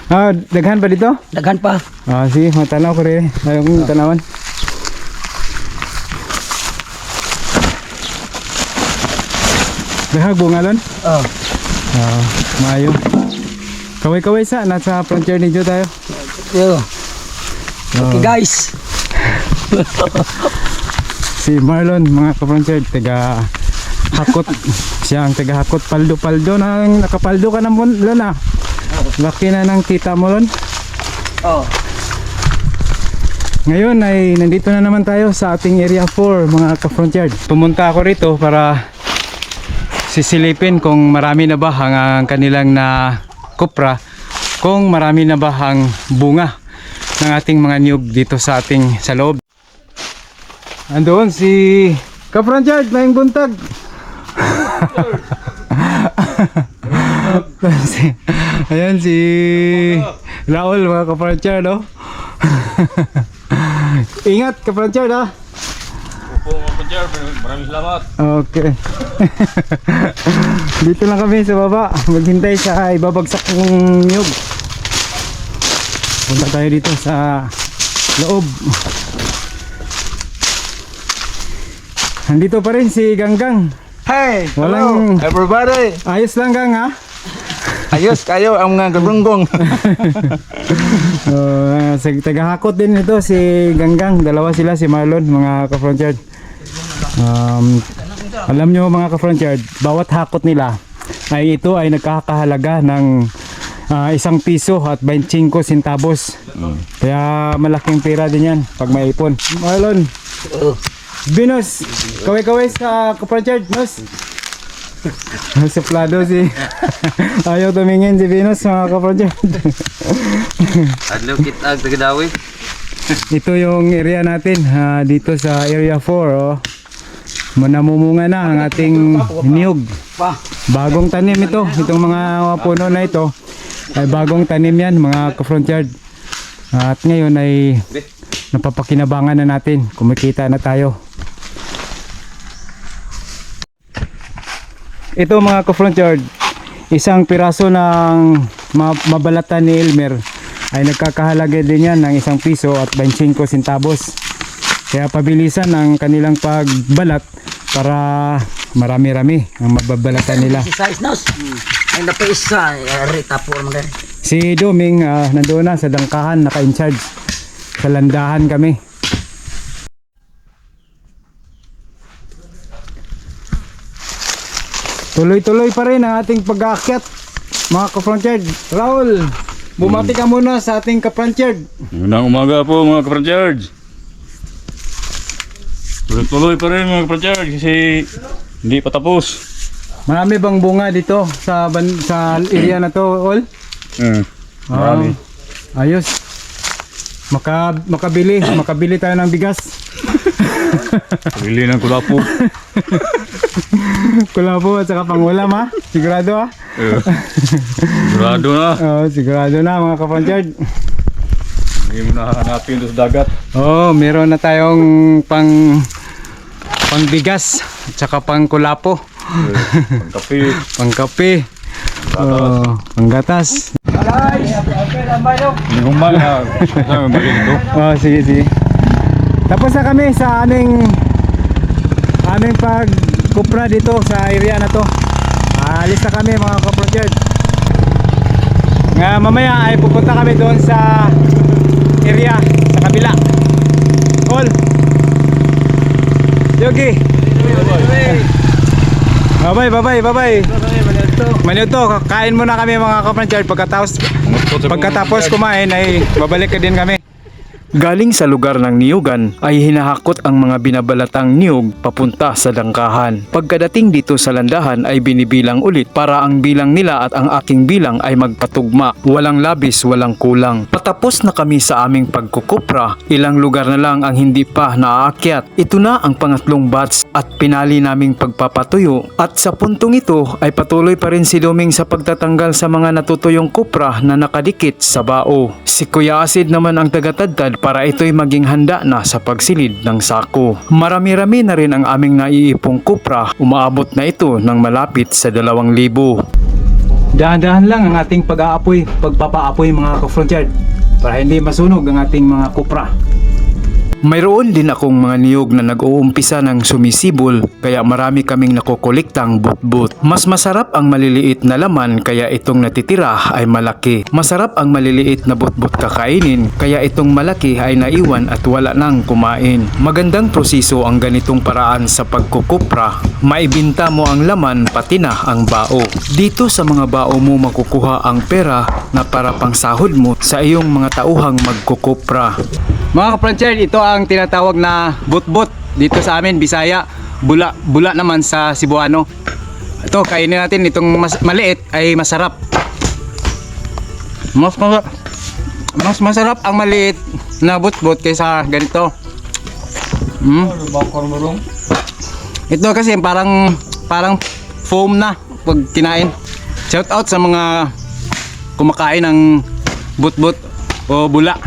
Ah, daghan pa dito? Daghan pa. Ah, sige, matanaw ko rin. Ayaw kong tanawan. Dahag bunga doon? Oh. Ah, maayo. Kaway-kaway sa, nasa frontier ninyo tayo. Yo. Okay guys. Si Marlon, mga ka-frontier, taga Hakot. Siya ang taga Hakot. Paldo-paldo na, nakapaldo ka na mo, Lon ah. Laki na ng kita mo, Lon. Oh. Ngayon ay nandito na naman tayo sa ating area 4, mga ka-frontier. Pumunta ako rito para sisilipin kung marami na ba ang kanilang na kopra, kung marami na ba ang bunga ng ating mga niyog dito sa ating sa loob. Andoon si ka-frontier, maing buntag. Ayan si Raul, mga ka-frontier, no? Ingat ka-frontier, ha? Opo mga Panjar, maraming salamat. Okay. Dito lang kami sa baba, maghintay sa ibabagsak ng niyog. Punta tayo dito sa loob. Nandito pa rin si Ganggang. Hey, Walang- hello everybody. Ayos lang, Gang, ha? Ayos kayo ang mga galunggong. Sa tagahakot din ito si Ganggang. Dalawa sila, si Marlon, mga ka-frontier. Alam nyo, mga ka-frontier, bawat hakot nila ay ito ay nagkakahalaga ng 1 piso at 25 centavos. Kaya malaking pera din yan pag may ipon. Marlon, Binos, kaway-kaway sa ka-frontier, Nos. Suplado si ayaw tumingin si Venus, mga ka-frontier. Adlaw kitag tagadawi. Ito yung area natin, dito sa area 4, oh. Namumunga na ang ating niyog. Bagong tanim ito, itong mga puno na ito ay bagong tanim yan, mga ka-frontier. At ngayon ay napapakinabangan na natin, kumikita na tayo. Ito, mga ka-frontier, isang piraso ng mabalatan ni Elmer ay nagkakahalaga din yan ng 1 piso at 25 centavos. Kaya pabilisan ang kanilang pagbalat para marami-rami ang mababalatan nila. Si size nos. Ay napaisa rita po mga. Si Doming nandoon na sa dangkahan, naka-in-charge. Sa landahan kami. Tuloy-tuloy pa rin ang ating pag-aakyat, mga ka-frontier. Raul, bumati ka muna sa ating ka-frontier. Unang umaga po mga Kapanjar. Tuloy-tuloy pa rin mga Kapanjar kasi hindi pa tapos. Marami bang bunga dito sa area na to, Ol? Marami. Ayos. Makabili tayo ng bigas. Pili ng kulapo. Kulabo at saka pangulam, ha? Sigurado, ha? Sigurado na. Sigurado na, mga ka-frontier. Hindi mo na hanapin doon sa dagat. Meron na tayong pangbigas at saka pangkulapo. Pangkape. Pangkape. Panggatas. Hindi kong mga balik ito. Sige. Tapos na kami sa aming pagkupra dito sa area na to. Alis na kami, mga ka-frontier. Mamaya ay pupunta kami doon sa area sa kabila. All. Yogi. Bye-bye. Manuto, kain muna kami, mga ka-frontier. Pagkatapos kumain ay babalik ka din kami. Galing sa lugar ng niyugan ay hinahakot ang mga binabalatang niyog papunta sa dangkahan. Pagkadating dito sa landahan ay binibilang ulit para ang bilang nila at ang aking bilang ay magpatugma. Walang labis, walang kulang. Patapos na kami sa aming pagkukupra, ilang lugar na lang ang hindi pa naaakyat. Ito na ang pangatlong batch at pinali naming pagpapatuyo. At sa puntong ito ay patuloy pa rin si Doming sa pagtatanggal sa mga natutuyong kupra na nakadikit sa bao. Si Kuya Asid naman ang tagatadtad para ito'y maging handa na sa pagsilid ng sako. Marami-rami na rin ang aming naiipong kupra, umaabot na ito ng malapit sa 2,000. Dahan-dahan lang ang ating pagpapaapoy mga ka-frontyard para hindi masunog ang ating mga kupra. Mayroon din akong mga niyog na nag-uumpisa ng sumisibol kaya marami kaming nakokolektang butbut. Mas masarap ang maliliit na laman kaya itong natitira ay malaki. Masarap ang maliliit na butbut kakainin kaya itong malaki ay naiwan at wala nang kumain. Magandang proseso ang ganitong paraan sa pagkukupra. Maibinta mo ang laman pati na ang bao. Dito sa mga bao mo makukuha ang pera na para pang sahod mo sa iyong mga tauhang magkukupra. Mga ka-frontyard, ito ang tinatawag na butbut dito sa amin, Bisaya. Bula naman sa Cebuano. Ito, kainin natin. Itong maliit ay masarap. Mas masarap ang maliit na butbut kaysa ganito. Ito kasi parang foam na pag kinain. Shout out sa mga kumakain ng butbut o bula.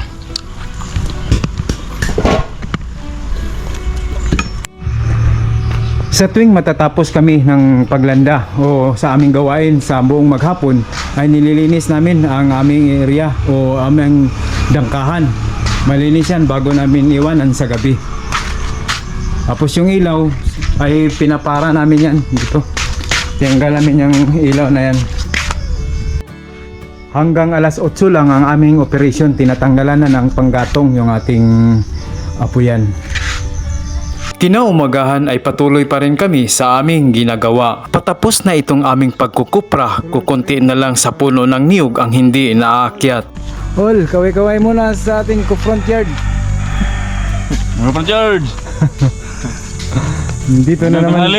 Sa tuwing matatapos kami ng paglanda o sa aming gawain sa buong maghapon ay nililinis namin ang aming area o aming dangkahan. Malinis yan bago namin iwanan sa gabi. Tapos yung ilaw ay pinapara namin yan dito. Tiyanggal namin yung ilaw na yan. Hanggang alas 8 lang ang aming operasyon. Tinatanggalan na ng panggatong yung ating apuyan. Kinaumagahan ay patuloy pa rin kami sa aming ginagawa. Patapos na itong aming pagkukupra, kukunti na lang sa puno ng niyog ang hindi naaakyat. Ol, kaway-kaway muna sa ating co-frontyard. Mga ka-frontyard. Dito na naman.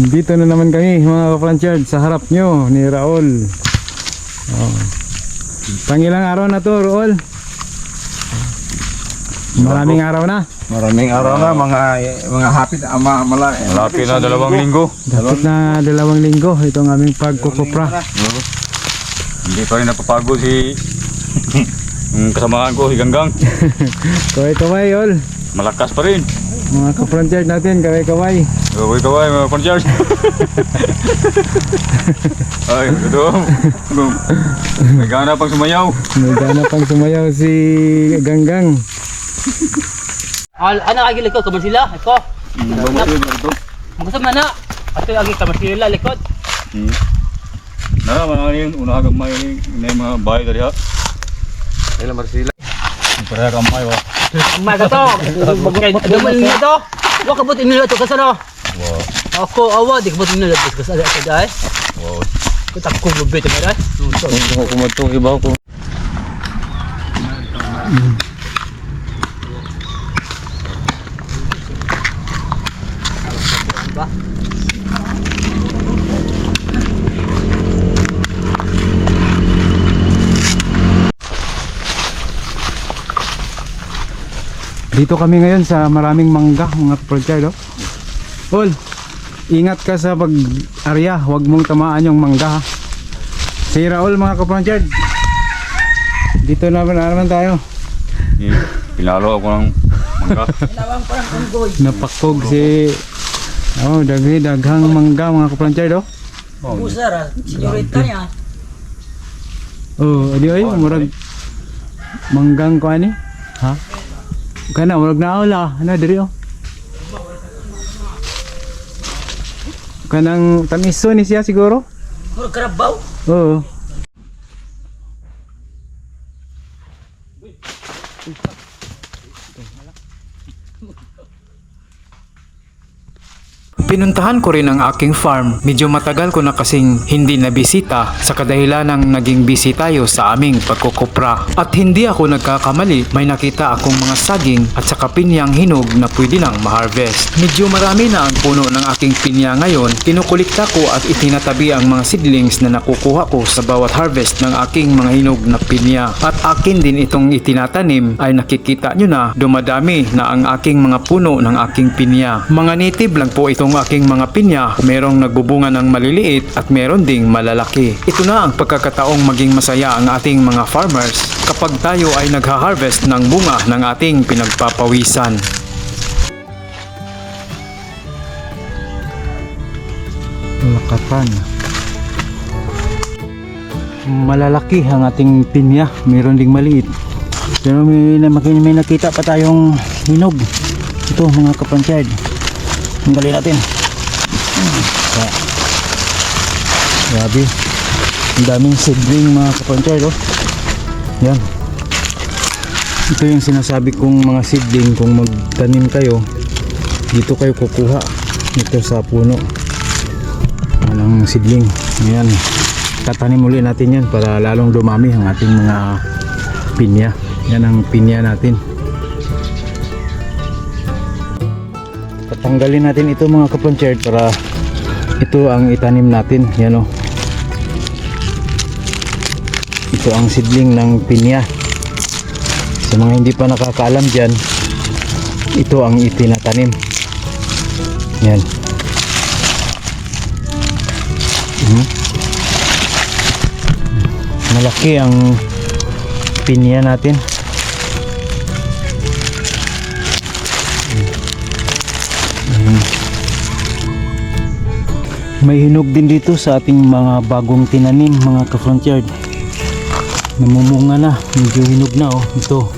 Dito na naman kami mga ka-frontyard sa harap nyo ni Raul. Pangilang araw na to, Raul? Maraming araw na. Maraming araw na, mga hapit, Malapit na 2 linggo. Dapat na 2 linggo itong aming pagkukupra. Hindi pa rin napapagod si yung kasamahan ko, si Ganggang. Kaway-kaway, Ol. Malakas pa rin. Mga ka-frontyard natin, kaway-kaway. Kaway-kaway mga ka-frontyard. Ay, ito. May gana pang sumayaw. May gana pang sumayaw si Ganggang. Ano lagi likod kamar sila? Eko. Magusap na na. Ato lagi kamar sila likod. Nara, mga yun, una gamay na yung mga bahay dari ha. Ilang marsila. Para gamay wa. Umaga to. Dumal niya to. Wa kabut inila to kasano. Wow. Ako awa di kabut inila to kasano ako dai. Wow. Ko takko lubit mo dai. Kung kumatong ibaw ko. Dito kami ngayon sa maraming mangga mga ka-frontyard. Ol, ingat ka sa pag-arya, huwag mong tamaan yung mangga ha. Si Raul mga ka-frontyard. Dito naman tayo. Pinalo ako ng mangga. Napakog si daghang mangga mga ka-frontyard. Busara, senyorita niya. Adi oy, murag manggang ko ani. Ha? Kana murag naawla, ana diri Kanang tamiso ni siya siguro? Puro karabaw. Oo. Pinuntahan ko rin ang aking farm. Medyo matagal ko na kasing hindi nabisita sa kadahilan ng naging busy tayo sa aming pagkukupra. At hindi ako nagkakamali, may nakita akong mga saging at saka pinyang hinog na pwede nang ma-harvest. Medyo marami na ang puno ng aking pinya ngayon. Kinukulikta ko at itinatabi ang mga seedlings na nakukuha ko sa bawat harvest ng aking mga hinog na pinya. At akin din itong itinatanim ay nakikita nyo na dumadami na ang aking mga puno ng aking pinya. Mga native lang po itong aking mga pinya, merong nagbubunga ng maliliit at meron ding malalaki. Ito na ang pagkakataong maging masaya ang ating mga farmers kapag tayo ay nagha-harvest ng bunga ng ating pinagpapawisan. Lakatan. malalaki ang ating pinya, meron ding maliit. Pero may nakita pa tayong hinog. Ito mga kapransyad. Tanggalin natin. Grabe. Ang daming seedling mga kapransyad, oh. Yan. Ito yung sinasabi kong mga seedling, kung magtanim kayo, dito kayo kukuha. Ito sa puno. Walang seedling. Ayan. Tatanim ulit natin yan para lalong dumami ang ating mga pinya. Yan ang pinya natin. Tatanggalin natin ito mga kapransyad para ito ang itanim natin. Yan, oh. Ito ang seedling ng pinya. Sa mga hindi pa nakakaalam dyan, ito ang itinatanim. Yan. Malaki ang pinya natin. May hinog din dito sa ating mga bagong tinanim mga ka-frontyard. Namumunga na, medyo hinog na, oh. Ito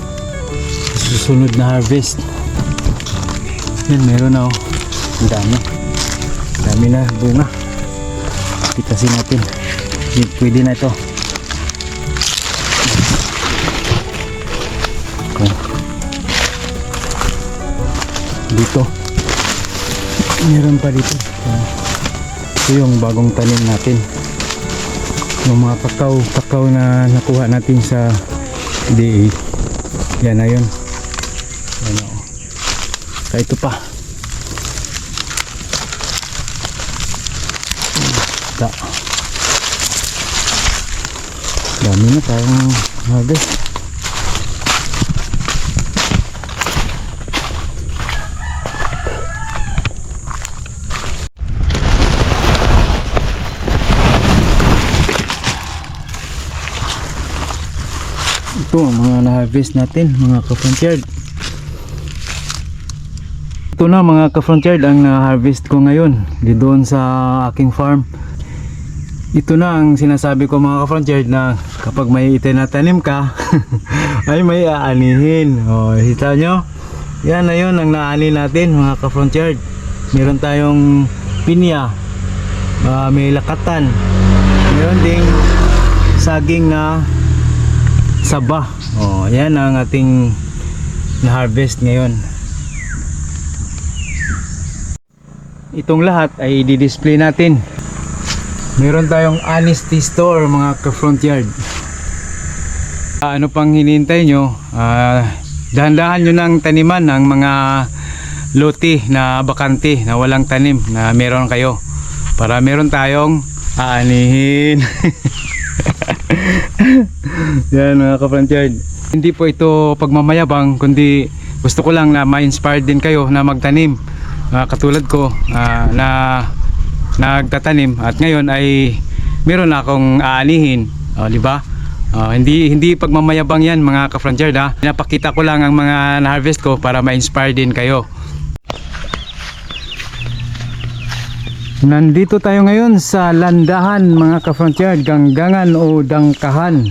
susunod na harvest. Yan, meron na, oh. Ang dami na bunga. Pitasin natin. Pwede na ito. Okay. Dito meron pa dito. Ito yung bagong tanim natin, yung mga kakao na nakuha natin sa DA. Yan na yun. Ano, kaya ito pa. Dami na tayong harvest. Ito ang mga na-harvest natin mga ka-frontyard. Ito na mga ka-frontyard ang na-harvest ko ngayon doon sa aking farm. Ito na ang sinasabi ko mga ka-frontyard, na kapag may itinatanim ka ay may aanihin. O, kita nyo? Yan na yun ang naani natin mga ka-frontyard. Meron tayong pinya, may lakatan, meron ding saging na saba. Oh, yan ang ating na-harvest ngayon. Itong lahat ay i-display natin. Meron tayong honesty store mga ka-frontyard. Ano pang hinihintay nyo? Dahan-dahan nyo ng taniman ng mga loti na bakante na walang tanim na meron kayo, para meron tayong aanihin. Yan mga ka-frontyard. Hindi po ito pagmamayabang, kundi gusto ko lang na ma-inspire din kayo na magtanim, katulad ko na nagtatanim at ngayon ay meron na akong aanihin. Di ba? Hindi pagmamayabang yan mga ka-frontyard, ha. Pinapakita ko lang ang mga na-harvest ko para ma-inspire din kayo. Nandito tayo ngayon sa landahan mga ka-frontyard, ganggangan o dangkahan.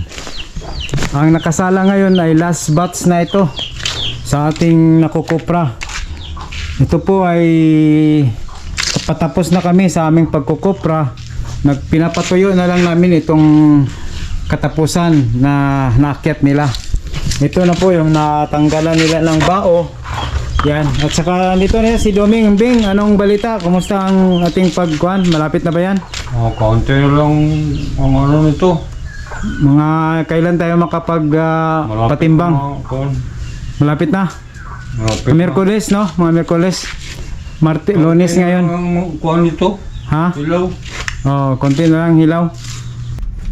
Ang nakasala ngayon ay last batch na ito sa ating nakukupra. Ito po ay patapos na kami sa aming pagkukupra. Pinapatuyo na lang namin itong katapusan na naakyat nila. Ito na po yung natanggalan nila ng bao. Yan. At saka dito na si Doming. Bing, anong balita? Kumusta ang ating pagkuhan? Malapit na ba yan? Kaunti na lang ang ano nito. Mga kailan tayo makapag patimbang? Malapit na? Miyerkules, no? Mga Miyerkules. Lunes ngayon. Kuhan nito. Ha? Hilaw. Oh, konti na lang hilaw.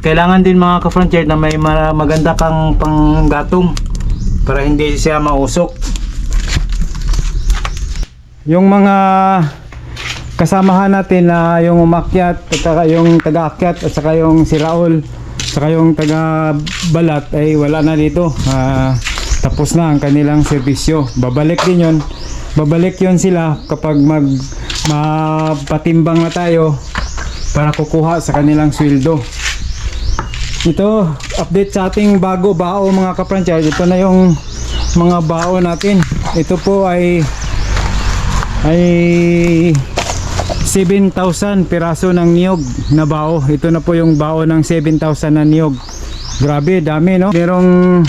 Kailangan din mga ka-frontyard na may maganda kang panggatong para hindi siya mausok. Yung mga kasamahan natin na yung umakyat at saka yung taga-akyat at saka yung si Raul saka yung taga-balat ay wala na dito. Tapos na ang kanilang serbisyo. Babalik yun sila kapag mapatimbang na tayo para kukuha sa kanilang sweldo. Ito, update sa ating bago bao mga ka-franchise. Ito na yung mga bao natin. Ito po ay 7,000 piraso ng niyog na bao. Ito na po yung bao ng 7,000 na niyog. Grabe, dami no? Merong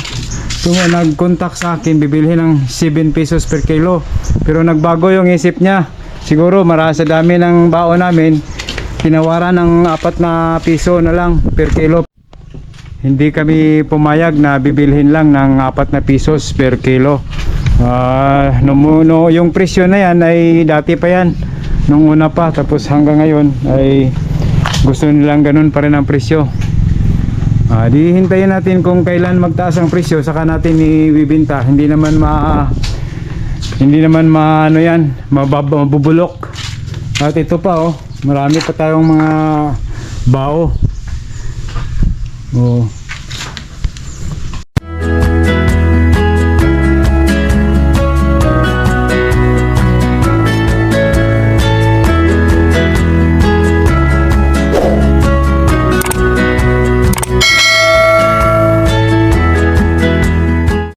nag-contact sa akin, bibilhin ng 7 pesos per kilo. Pero nagbago yung isip niya. Siguro marasa dami ng bao namin, tinawaran ng 4 na piso na lang per kilo. Hindi kami pumayag na bibilhin lang ng 4 na pisos per kilo. Yung presyo na yan ay dati pa yan, nung una pa, tapos hanggang ngayon ay gusto nilang ganun pa rin ang presyo. Di hintayin natin kung kailan magtaas ang presyo, saka natin ibibenta. Hindi naman ano yan, mabubulok. At ito pa marami pa tayong mga bao.